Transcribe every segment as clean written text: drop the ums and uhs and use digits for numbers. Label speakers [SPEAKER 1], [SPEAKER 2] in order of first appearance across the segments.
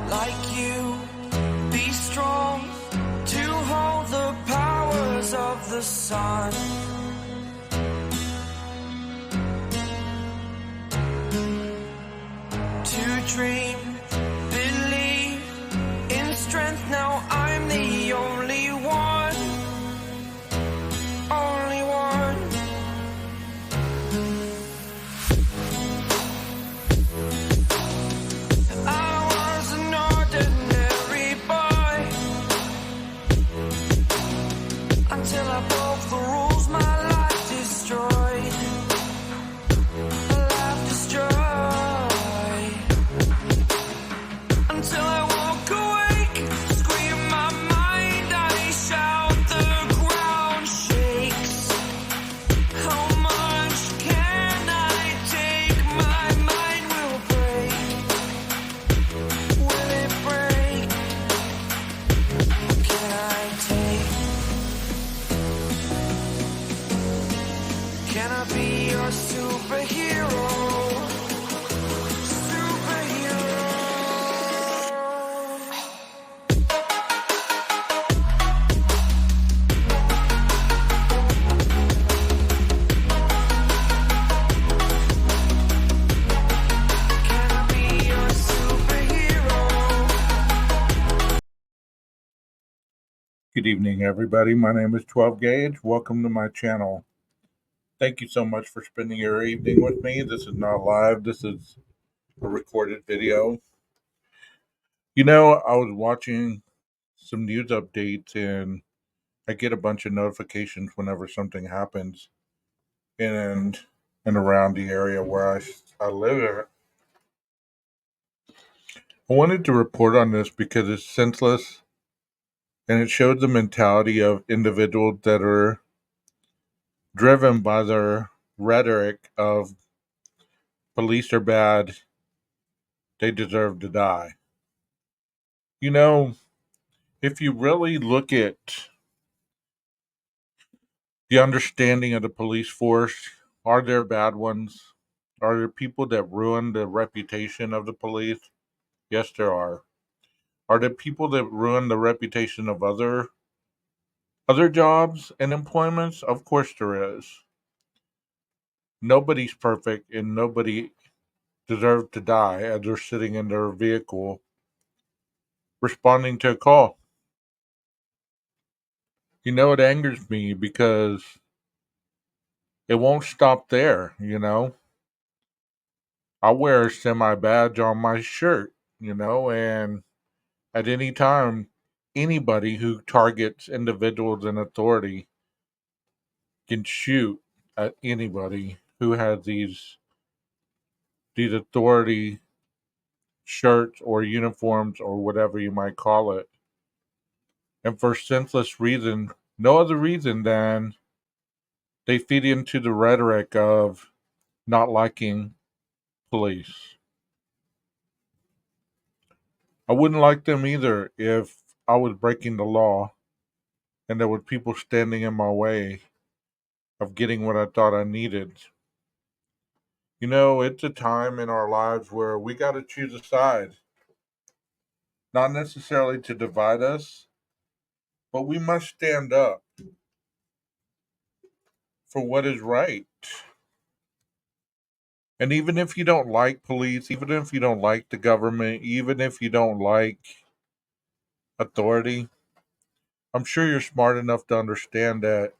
[SPEAKER 1] like you. Be strong to hold the powers of the sun. To dream, believe in strength. Now I'm the only one. Only one. I was an ordinary boy until I broke the rules. My life destroyed. Life destroyed. Until I walk awake, scream my mind, I shout, the ground shakes. How much can I take? My mind will break. Will it break? Can I take? Can I be your superhero? Superhero. Can I be your superhero?
[SPEAKER 2] Good evening, everybody. My name is 12 Gauge. Welcome to my channel. Thank you so much for spending your evening with me. This is not live, this is a recorded video. I was watching some news updates and I get a bunch of notifications whenever something happens in and around the area where I live at. I wanted to report on this because it's senseless and it showed the mentality of individuals that are driven by their rhetoric of police are bad, they deserve to die. You know, if you really look at the understanding of the police force, are there bad ones? Are there people that ruin the reputation of the police? Yes, there are. Are there people that ruin the reputation of other jobs and employments? Of course there is. Nobody's perfect and nobody deserves to die as they're sitting in their vehicle responding to a call. It angers me because it won't stop there. I wear a semi badge on my shirt, and at any time, anybody who targets individuals in authority can shoot at anybody who has these authority shirts or uniforms or whatever you might call it. And for senseless reason, no other reason than they feed into the rhetoric of not liking police. I wouldn't like them either if I was breaking the law and there were people standing in my way of getting what I thought I needed. It's a time in our lives where we got to choose a side, not necessarily to divide us, but we must stand up for what is right. And even if you don't like police, even if you don't like the government, even if you don't like authority, I'm sure you're smart enough to understand that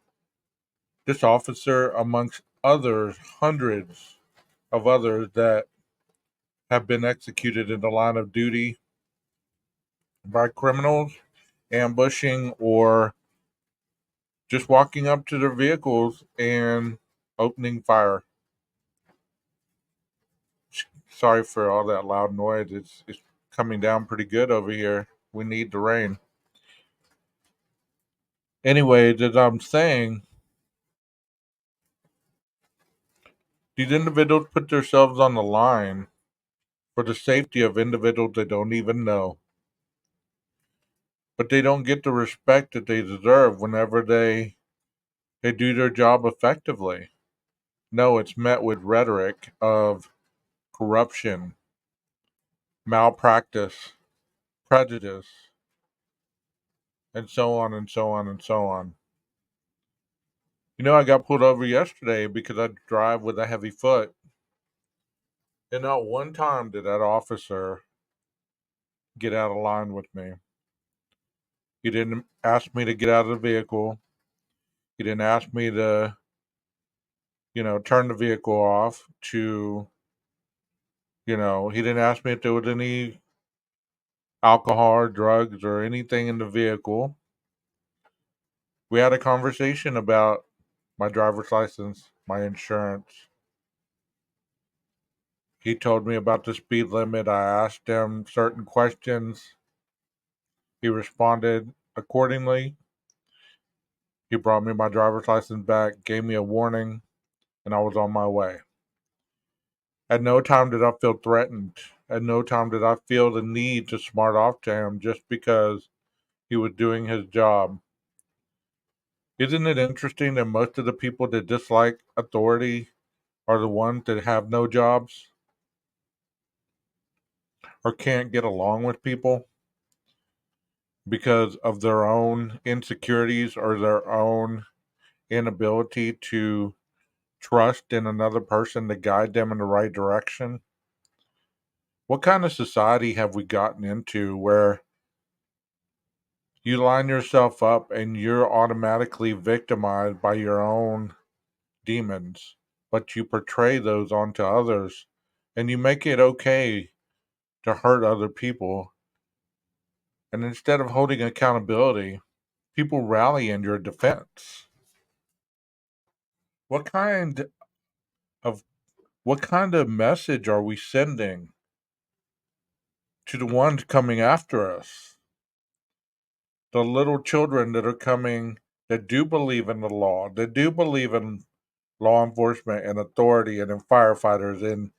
[SPEAKER 2] this officer, amongst others, hundreds of others that have been executed in the line of duty by criminals, ambushing, or just walking up to their vehicles and opening fire. Sorry for all that loud noise. It's coming down pretty good over here. We need the rain. Anyway, as I'm saying, these individuals put themselves on the line for the safety of individuals they don't even know. But they don't get the respect that they deserve whenever they do their job effectively. No, it's met with rhetoric of corruption, malpractice, prejudice, and so on and so on and so on. I got pulled over yesterday because I drive with a heavy foot. And not one time did that officer get out of line with me. He didn't ask me to get out of the vehicle. He didn't ask me to, turn the vehicle off he didn't ask me if there was any alcohol or drugs or anything in the vehicle. We had a conversation about my driver's license, my insurance. He told me about the speed limit. I asked him certain questions. He responded accordingly. He brought me my driver's license back, gave me a warning, and I was on my way. At no time did I feel threatened. At no time did I feel the need to smart off to him just because he was doing his job. Isn't it interesting that most of the people that dislike authority are the ones that have no jobs or can't get along with people because of their own insecurities or their own inability to trust in another person to guide them in the right direction? What kind of society have we gotten into where you line yourself up and you're automatically victimized by your own demons, but you portray those onto others and you make it okay to hurt other people? And instead of holding accountability, people rally in your defense. What kind of what kind of message are we sending to the ones coming after us? The little children that are coming that do believe in the law, that do believe in law enforcement and authority and in firefighters and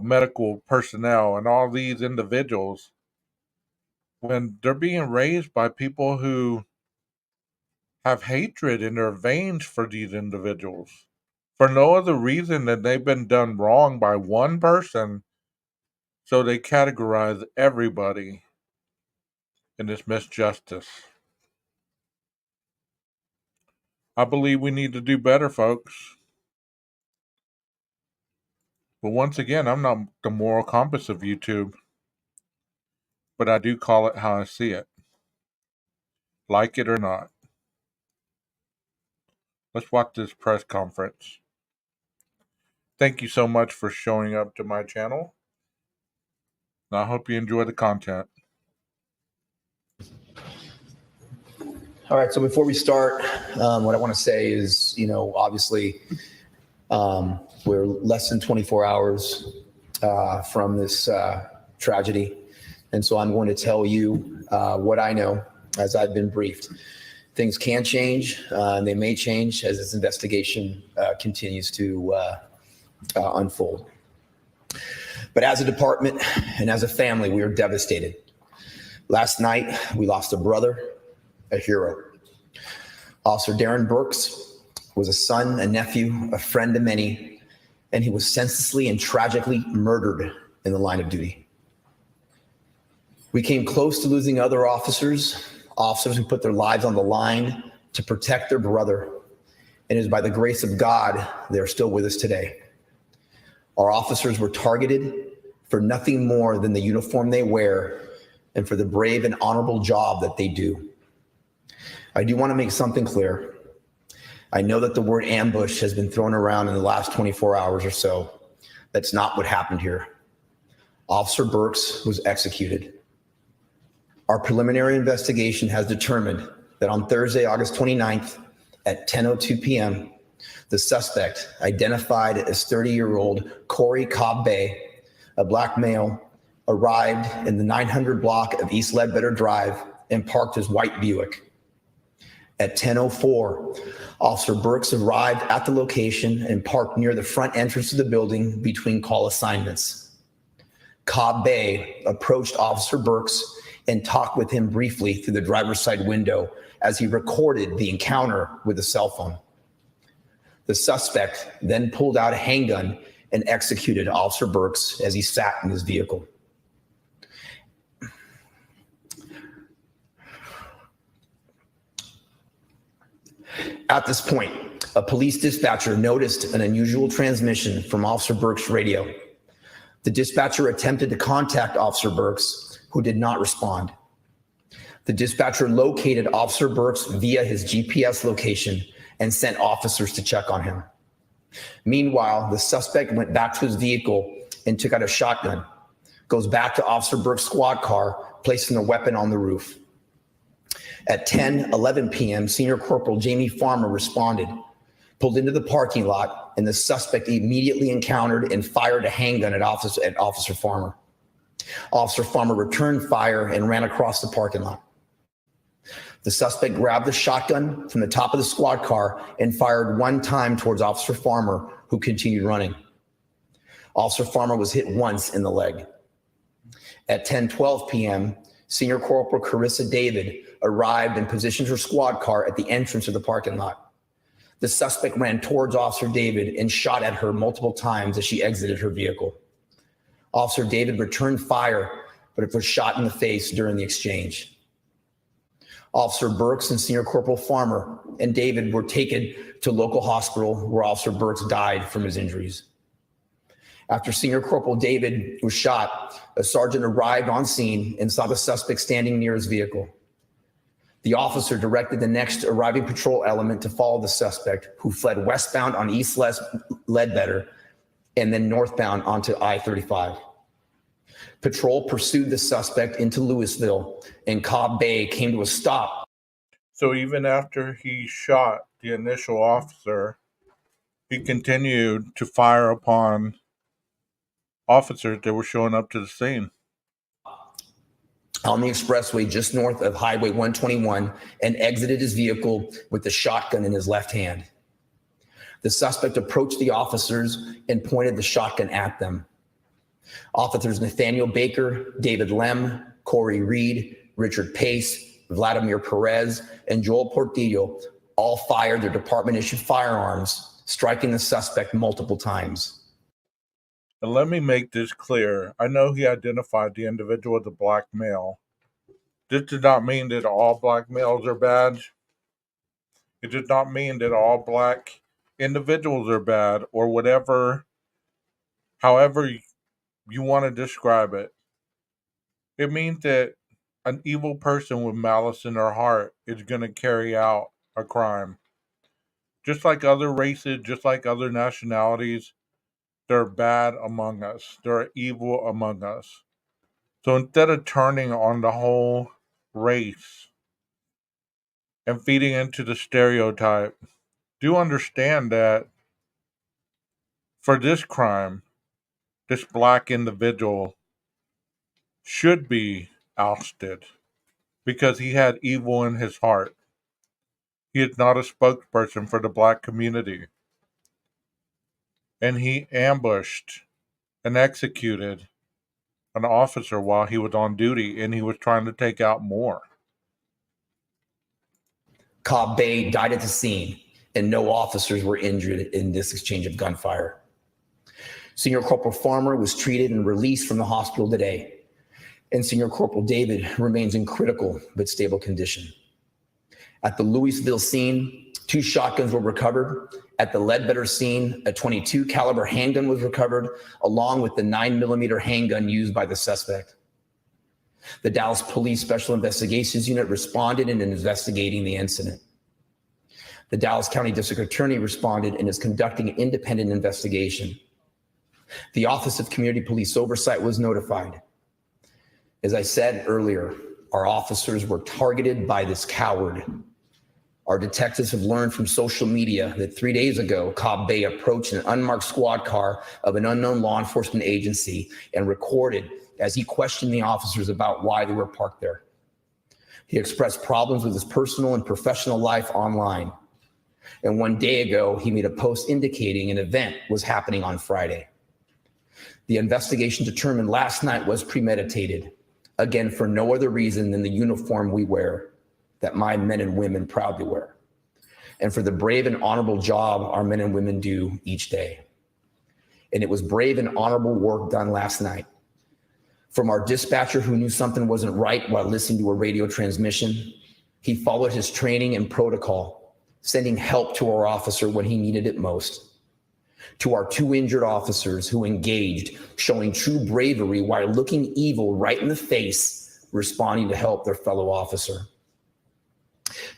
[SPEAKER 2] medical personnel and all these individuals, when they're being raised by people who have hatred in their veins for these individuals for no other reason than they've been done wrong by one person, so they categorize everybody in this misjustice. I believe we need to do better, folks. But once again, I'm not the moral compass of YouTube, but I do call it how I see it. Like it or not. Let's watch this press conference. Thank you so much for showing up to my channel. And I hope you enjoy the content.
[SPEAKER 3] All right, so before we start, what I want to say is, obviously, we're less than 24 hours from this tragedy. And so I'm going to tell you what I know as I've been briefed. Things can change, and they may change as this investigation continues to unfold. But as a department and as a family, we are devastated. Last night, we lost a brother, a hero. Officer Darren Burks was a son, a nephew, a friend to many, and he was senselessly and tragically murdered in the line of duty. We came close to losing other officers who put their lives on the line to protect their brother, and it is by the grace of God they're still with us today. Our officers were targeted for nothing more than the uniform they wear and for the brave and honorable job that they do. I do want to make something clear. I know that the word ambush has been thrown around in the last 24 hours or so. That's not what happened here. Officer Burks was executed. Our preliminary investigation has determined that on Thursday, August 29th at 10:02 p.m., the suspect, identified as 30-year-old Corey Cobb Bay, a black male, arrived in the 900 block of East Ledbetter Drive and parked his white Buick. At 10:04, Officer Burks arrived at the location and parked near the front entrance of the building between call assignments. Cobb Bay approached Officer Burks and talked with him briefly through the driver's side window as he recorded the encounter with a cell phone. The suspect then pulled out a handgun and executed Officer Burks as he sat in his vehicle. At this point, a police dispatcher noticed an unusual transmission from Officer Burke's radio. The dispatcher attempted to contact Officer Burks, who did not respond. The dispatcher located Officer Burks via his GPS location and sent officers to check on him. Meanwhile, the suspect went back to his vehicle and took out a shotgun, goes back to Officer Burke's squad car, placing the weapon on the roof. At 10:11 p.m., Senior Corporal Jamie Farmer responded, pulled into the parking lot, and the suspect immediately encountered and fired a handgun at Officer Farmer. Officer Farmer returned fire and ran across the parking lot. The suspect grabbed the shotgun from the top of the squad car and fired one time towards Officer Farmer, who continued running. Officer Farmer was hit once in the leg. At 10:12 p.m., Senior Corporal Carissa David arrived and positioned her squad car at the entrance of the parking lot. The suspect ran towards Officer David and shot at her multiple times as she exited her vehicle. Officer David returned fire, but it was shot in the face during the exchange. Officer Burks and Senior Corporal Farmer and David were taken to local hospital where Officer Burks died from his injuries. After Senior Corporal David was shot, a sergeant arrived on scene and saw the suspect standing near his vehicle. The officer directed the next arriving patrol element to follow the suspect, who fled westbound on East Ledbetter and then northbound onto I-35. Patrol pursued the suspect into Louisville, and Cobb Bay came to a stop.
[SPEAKER 2] So even after he shot the initial officer, he continued to fire upon officers that were showing up to the scene.
[SPEAKER 3] On the expressway just north of Highway 121 and exited his vehicle with the shotgun in his left hand. The suspect approached the officers and pointed the shotgun at them. Officers Nathaniel Baker, David Lem, Corey Reed, Richard Pace, Vladimir Perez, and Joel Portillo all fired their department-issued firearms, striking the suspect multiple times.
[SPEAKER 2] And let me make this clear. I know he identified the individual as a black male. This does not mean that all black males are bad. It does not mean that all black individuals are bad or whatever, however you want to describe it. It means that an evil person with malice in their heart is going to carry out a crime. Just like other races, just like other nationalities, they're bad among us. They're evil among us. So instead of turning on the whole race and feeding into the stereotype, do understand that for this crime, this black individual should be ousted because he had evil in his heart. He is not a spokesperson for the black community. And he ambushed and executed an officer while he was on duty, and he was trying to take out more.
[SPEAKER 3] Cobb Bay died at the scene, and no officers were injured in this exchange of gunfire. Senior Corporal Farmer was treated and released from the hospital today, and Senior Corporal David remains in critical but stable condition. At the Louisville scene, 2 shotguns were recovered. At the Ledbetter scene, a .22 caliber handgun was recovered, along with the 9mm handgun used by the suspect. The Dallas Police Special Investigations Unit responded in investigating the incident. The Dallas County District Attorney responded and is conducting an independent investigation. The Office of Community Police Oversight was notified. As I said earlier, our officers were targeted by this coward. Our detectives have learned from social media that 3 days ago, Cobb Bay approached an unmarked squad car of an unknown law enforcement agency and recorded as he questioned the officers about why they were parked there. He expressed problems with his personal and professional life online. And 1 day ago, he made a post indicating an event was happening on Friday. The investigation determined last night was premeditated, again, for no other reason than the uniform we wear, that my men and women proudly wear, and for the brave and honorable job our men and women do each day. And it was brave and honorable work done last night. From our dispatcher who knew something wasn't right while listening to a radio transmission, he followed his training and protocol, sending help to our officer when he needed it most. To our 2 injured officers who engaged, showing true bravery while looking evil right in the face, responding to help their fellow officer.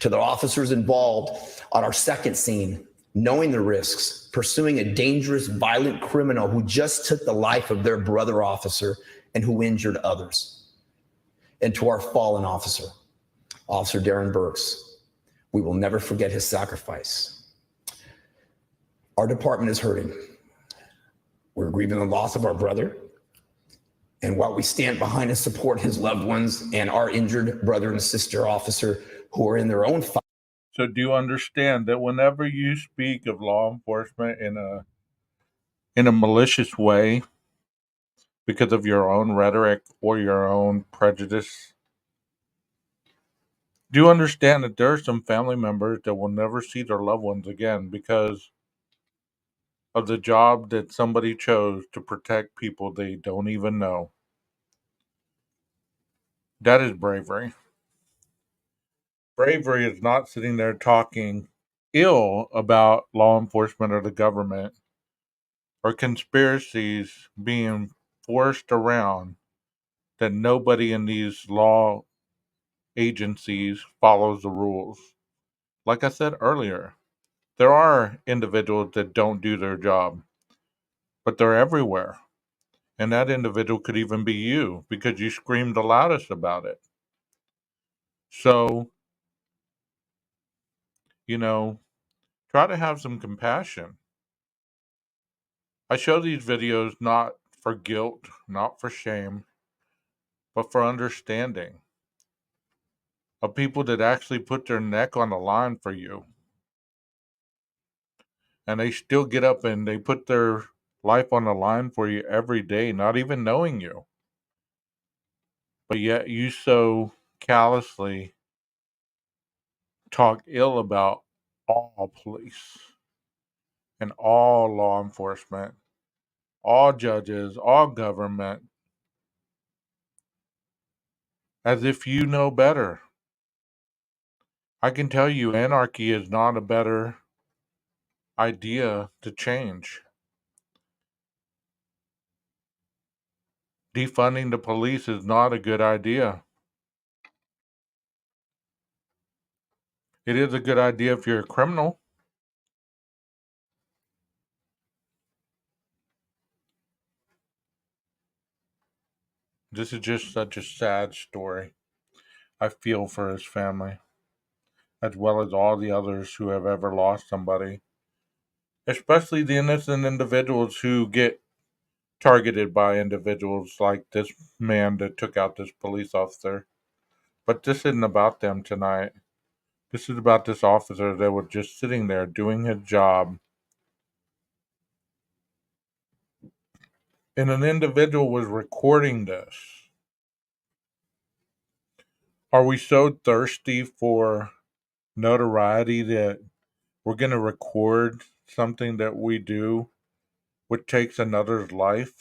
[SPEAKER 3] To the officers involved on our second scene, knowing the risks, pursuing a dangerous, violent criminal who just took the life of their brother officer and who injured others. And to our fallen officer, Officer Darren Burks, we will never forget his sacrifice. Our department is hurting. We're grieving the loss of our brother. And while we stand behind and support his loved ones and our injured brother and sister officer who are in their own fight.
[SPEAKER 2] So do you understand that whenever you speak of law enforcement in a malicious way because of your own rhetoric or your own prejudice, do you understand that there are some family members that will never see their loved ones again because of the job that somebody chose to protect people they don't even know? That is bravery. Bravery is not sitting there talking ill about law enforcement or the government or conspiracies being forced around that nobody in these law agencies follows the rules. Like I said earlier, there are individuals that don't do their job, but they're everywhere. And that individual could even be you because you screamed the loudest about it. So, try to have some compassion. I show these videos not for guilt, not for shame, but for understanding of people that actually put their neck on the line for you. And they still get up and they put their life on the line for you every day, not even knowing you. But yet you so callously talk ill about all police and all law enforcement, all judges, all government, as if you know better. I can tell you anarchy is not a better idea to change. Defunding the police is not a good idea. It is a good idea if you're a criminal. This is just such a sad story. I feel for his family, as well as all the others who have ever lost somebody, especially the innocent individuals who get targeted by individuals like this man that took out this police officer. But this isn't about them tonight. This is about this officer that was just sitting there doing his job. And an individual was recording this. Are we so thirsty for notoriety that we're going to record something that we do, which takes another's life?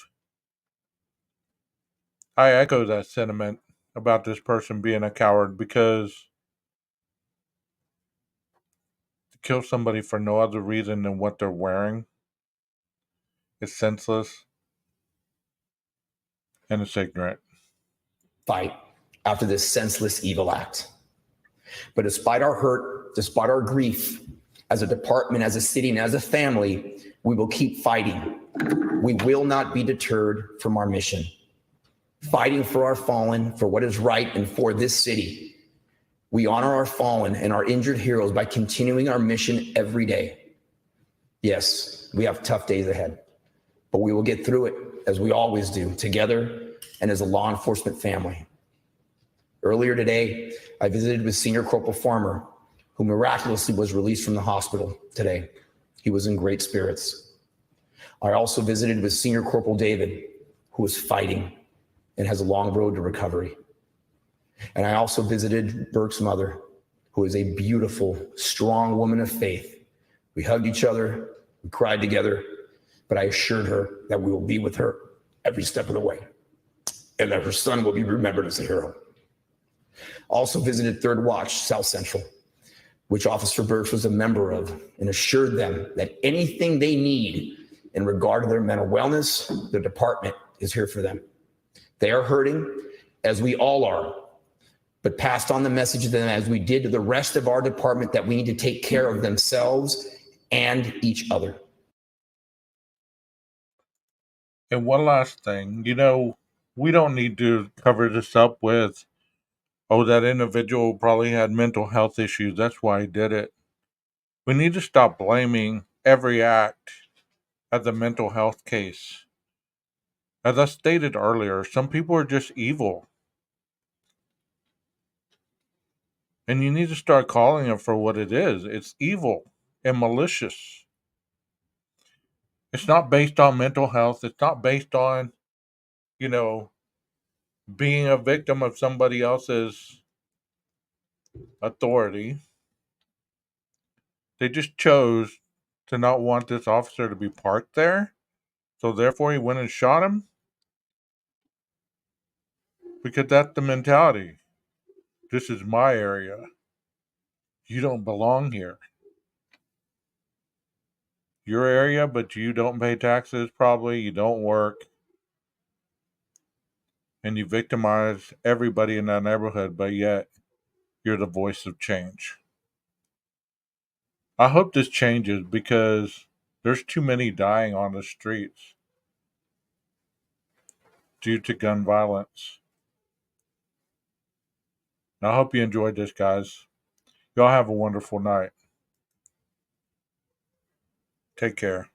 [SPEAKER 2] I echo that sentiment about this person being a coward because to kill somebody for no other reason than what they're wearing is senseless and it's ignorant.
[SPEAKER 3] Fight after this senseless evil act. But despite our hurt, despite our grief, as a department, as a city, and as a family, we will keep fighting. We will not be deterred from our mission. Fighting for our fallen, for what is right, and for this city. We honor our fallen and our injured heroes by continuing our mission every day. Yes, we have tough days ahead, but we will get through it as we always do, together and as a law enforcement family. Earlier today, I visited with Senior Corporal Farmer, who miraculously was released from the hospital today. He was in great spirits. I also visited with Senior Corporal David, who is fighting and has a long road to recovery. And I also visited Burke's mother, who is a beautiful, strong woman of faith. We hugged each other, we cried together, but I assured her that we will be with her every step of the way and that her son will be remembered as a hero. Also visited Third Watch, South Central, which Officer Birch was a member of, and assured them that anything they need in regard to their mental wellness, the department is here for them. They are hurting, as we all are, but passed on the message to them, as we did to the rest of our department, that we need to take care of themselves and each other.
[SPEAKER 2] And one last thing, we don't need to cover this up with, oh, that individual probably had mental health issues. That's why he did it. We need to stop blaming every act as a mental health case. As I stated earlier, some people are just evil. And you need to start calling it for what it is. It's evil and malicious. It's not based on mental health. It's not based on, you know, being a victim of somebody else's authority. They just chose to not want this officer to be parked there. So therefore he went and shot him. Because that's the mentality. This is my area. You don't belong here. Your area, but you don't pay taxes probably. You don't work. And you victimize everybody in that neighborhood, but yet you're the voice of change. I hope this changes because there's too many dying on the streets due to gun violence. And I hope you enjoyed this, guys. Y'all have a wonderful night. Take care.